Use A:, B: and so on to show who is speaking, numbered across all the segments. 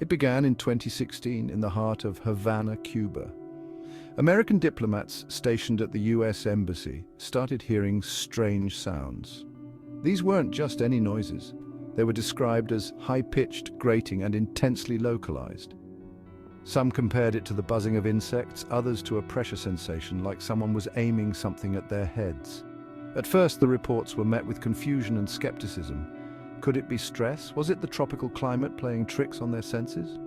A: It began in 2016 in the heart of Havana, Cuba. American diplomats stationed at the US Embassy started hearing strange sounds. These weren't just any noises. They were described as high-pitched, grating, and intensely localized. Some compared it to the buzzing of insects, others to a pressure sensation like someone was aiming something at their heads. At first, the reports were met with confusion and skepticism. Could it be stress? Was it the tropical climate playing tricks on their senses?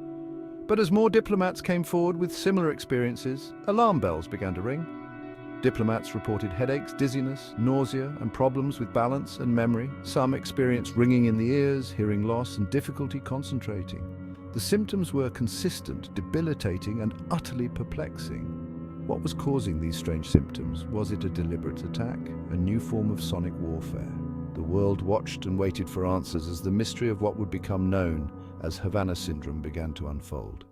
A: But as more diplomats came forward with similar experiences, alarm bells began to ring. Diplomats reported headaches, dizziness, nausea, and problems with balance and memory. Some experienced ringing in the ears, hearing loss, and difficulty concentrating. The symptoms were consistent, debilitating, and utterly perplexing. What was causing these strange symptoms? Was it a deliberate attack, a new form of sonic warfare? The world watched and waited for answers as the mystery of what would become known as Havana Syndrome began to unfold.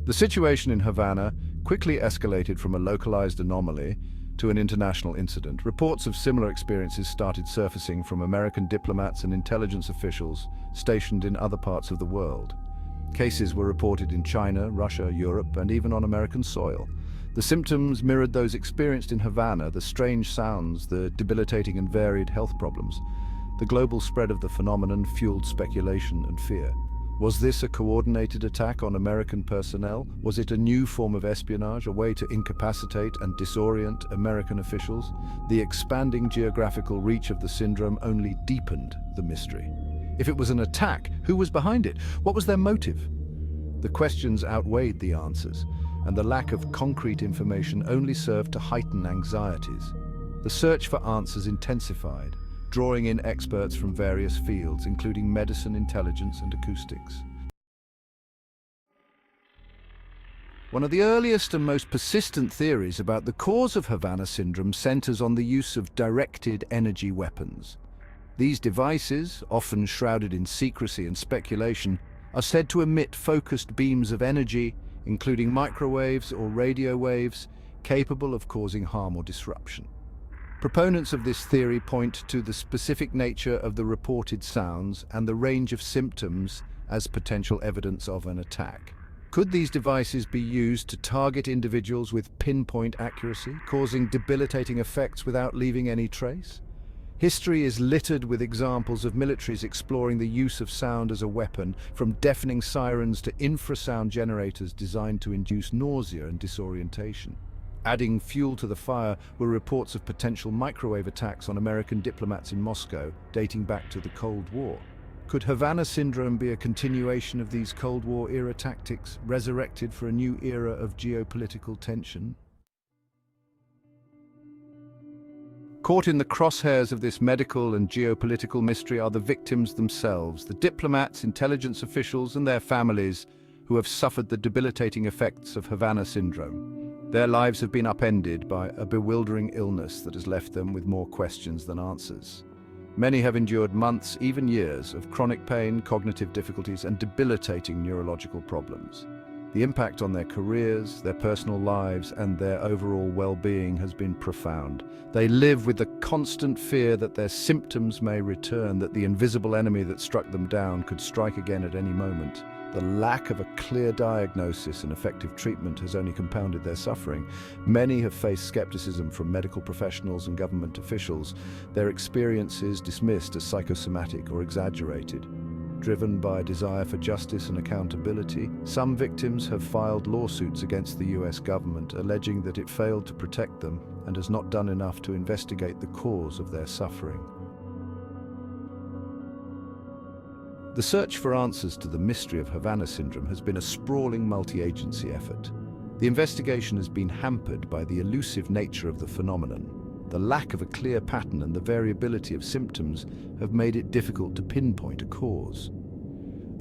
A: The situation in Havana quickly escalated from a localized anomaly to an international incident. Reports of similar experiences started surfacing from American diplomats and intelligence officials stationed in other parts of the world. Cases were reported in China, Russia, Europe, and even on American soil. The symptoms mirrored those experienced in Havana, the strange sounds, the debilitating and varied health problems. The global spread of the phenomenon fueled speculation and fear. Was this a coordinated attack on American personnel? Was it a new form of espionage, a way to incapacitate and disorient American officials? The expanding geographical reach of the syndrome only deepened the mystery. If it was an attack, who was behind it? What was their motive? The questions outweighed the answers, and the lack of concrete information only served to heighten anxieties. The search for answers intensified, drawing in experts from various fields, including medicine, intelligence, and acoustics. One of the earliest and most persistent theories about the cause of Havana Syndrome centers on the use of directed energy weapons. These devices, often shrouded in secrecy and speculation, are said to emit focused beams of energy, including microwaves or radio waves, capable of causing harm or disruption. Proponents of this theory point to the specific nature of the reported sounds and the range of symptoms as potential evidence of an attack. Could these devices be used to target individuals with pinpoint accuracy, causing debilitating effects without leaving any trace? History is littered with examples of militaries exploring the use of sound as a weapon, from deafening sirens to infrasound generators designed to induce nausea and disorientation. Adding fuel to the fire were reports of potential microwave attacks on American diplomats in Moscow, dating back to the Cold War. Could Havana Syndrome be a continuation of these Cold War-era tactics, resurrected for a new era of geopolitical tension? Caught in the crosshairs of this medical and geopolitical mystery are the victims themselves, the diplomats, intelligence officials, and their families who have suffered the debilitating effects of Havana Syndrome. Their lives have been upended by a bewildering illness that has left them with more questions than answers. Many have endured months, even years, of chronic pain, cognitive difficulties, and debilitating neurological problems. The impact on their careers, their personal lives, and their overall well-being has been profound. They live with the constant fear that their symptoms may return, that the invisible enemy that struck them down could strike again at any moment. The lack of a clear diagnosis and effective treatment has only compounded their suffering. Many have faced skepticism from medical professionals and government officials, their experiences dismissed as psychosomatic or exaggerated. Driven by a desire for justice and accountability, some victims have filed lawsuits against the US government, alleging that it failed to protect them and has not done enough to investigate the cause of their suffering. The search for answers to the mystery of Havana Syndrome has been a sprawling multi-agency effort. The investigation has been hampered by the elusive nature of the phenomenon. The lack of a clear pattern and the variability of symptoms have made it difficult to pinpoint a cause.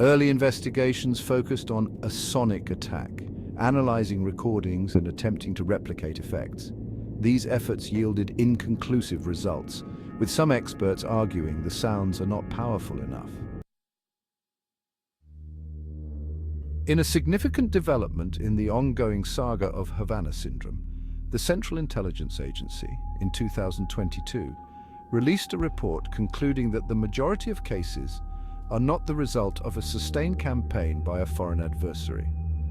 A: Early investigations focused on a sonic attack, analyzing recordings and attempting to replicate effects. These efforts yielded inconclusive results, with some experts arguing the sounds are not powerful enough. In a significant development in the ongoing saga of Havana Syndrome, the Central Intelligence Agency, in 2022, released a report concluding that the majority of cases are not the result of a sustained campaign by a foreign adversary.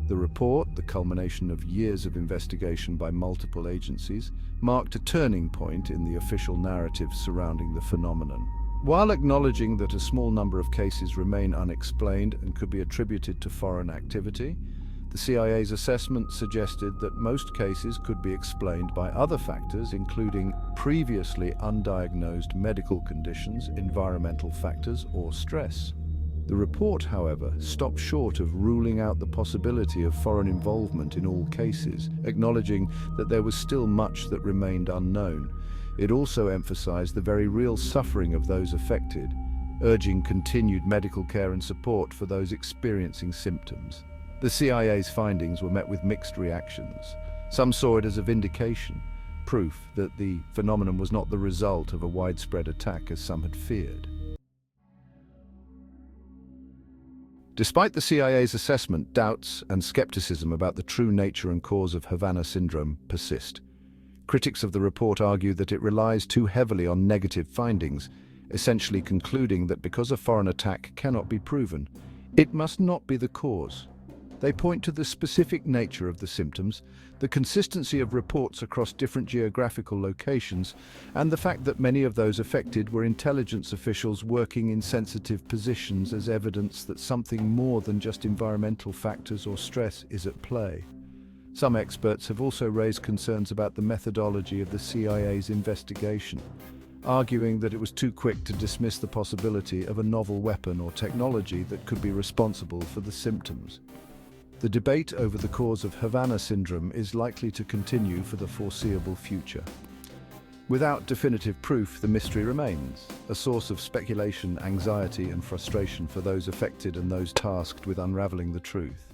A: The report, the culmination of years of investigation by multiple agencies, marked a turning point in the official narrative surrounding the phenomenon. While acknowledging that a small number of cases remain unexplained and could be attributed to foreign activity, the CIA's assessment suggested that most cases could be explained by other factors, including previously undiagnosed medical conditions, environmental factors, or stress. The report, however, stopped short of ruling out the possibility of foreign involvement in all cases, acknowledging that there was still much that remained unknown. It also emphasized the very real suffering of those affected, urging continued medical care and support for those experiencing symptoms. The CIA's findings were met with mixed reactions. Some saw it as a vindication, proof that the phenomenon was not the result of a widespread attack as some had feared. Despite the CIA's assessment, doubts and skepticism about the true nature and cause of Havana Syndrome persist. Critics of the report argue that it relies too heavily on negative findings, essentially concluding that because a foreign attack cannot be proven, it must not be the cause. They point to the specific nature of the symptoms, the consistency of reports across different geographical locations, and the fact that many of those affected were intelligence officials working in sensitive positions as evidence that something more than just environmental factors or stress is at play. Some experts have also raised concerns about the methodology of the CIA's investigation, arguing that it was too quick to dismiss the possibility of a novel weapon or technology that could be responsible for the symptoms. The debate over the cause of Havana Syndrome is likely to continue for the foreseeable future. Without definitive proof, the mystery remains, a source of speculation, anxiety, and frustration for those affected and those tasked with unraveling the truth.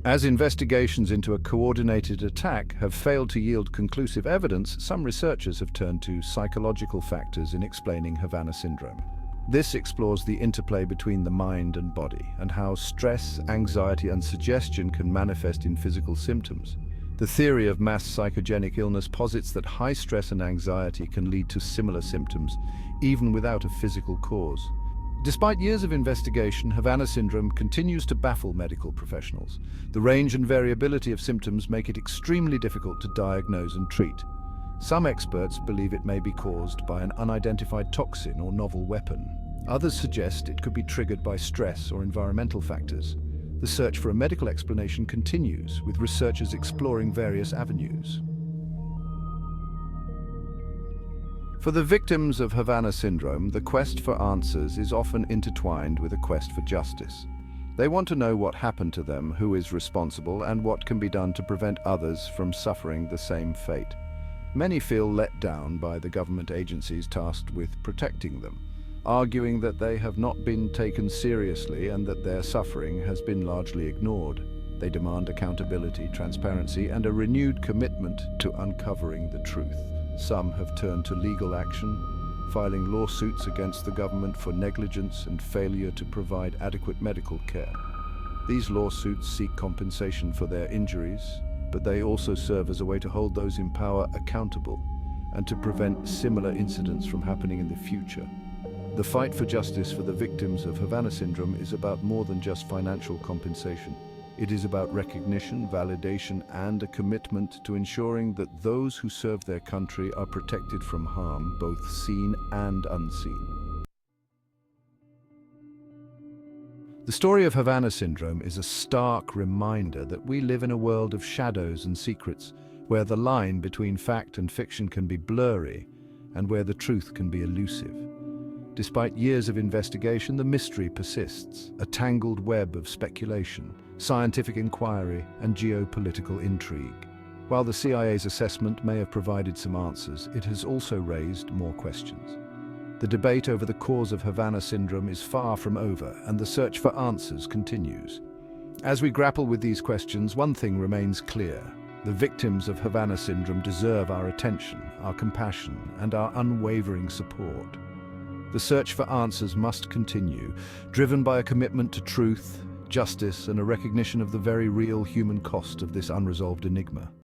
A: As investigations into a coordinated attack have failed to yield conclusive evidence, some researchers have turned to psychological factors in explaining Havana Syndrome. This explores the interplay between the mind and body, and how stress, anxiety, and suggestion can manifest in physical symptoms. The theory of mass psychogenic illness posits that high stress and anxiety can lead to similar symptoms, even without a physical cause. Despite years of investigation, Havana Syndrome continues to baffle medical professionals. The range and variability of symptoms make it extremely difficult to diagnose and treat. Some experts believe it may be caused by an unidentified toxin or novel weapon. Others suggest it could be triggered by stress or environmental factors. The search for a medical explanation continues, with researchers exploring various avenues. For the victims of Havana Syndrome, the quest for answers is often intertwined with a quest for justice. They want to know what happened to them, who is responsible, and what can be done to prevent others from suffering the same fate. Many feel let down by the government agencies tasked with protecting them, arguing that they have not been taken seriously and that their suffering has been largely ignored. They demand accountability, transparency, and a renewed commitment to uncovering the truth. Some have turned to legal action, filing lawsuits against the government for negligence and failure to provide adequate medical care. These lawsuits seek compensation for their injuries, but they also serve as a way to hold those in power accountable and to prevent similar incidents from happening in the future. The fight for justice for the victims of Havana Syndrome is about more than just financial compensation. It is about recognition, validation, and a commitment to ensuring that those who serve their country are protected from harm, both seen and unseen. The story of Havana Syndrome is a stark reminder that we live in a world of shadows and secrets, where the line between fact and fiction can be blurry, and where the truth can be elusive. Despite years of investigation, the mystery persists, a tangled web of speculation, scientific inquiry, and geopolitical intrigue. While the CIA's assessment may have provided some answers, it has also raised more questions. The debate over the cause of Havana Syndrome is far from over, and the search for answers continues. As we grapple with these questions, one thing remains clear. The victims of Havana Syndrome deserve our attention, our compassion, and our unwavering support. The search for answers must continue, driven by a commitment to truth, justice, and a recognition of the very real human cost of this unresolved enigma.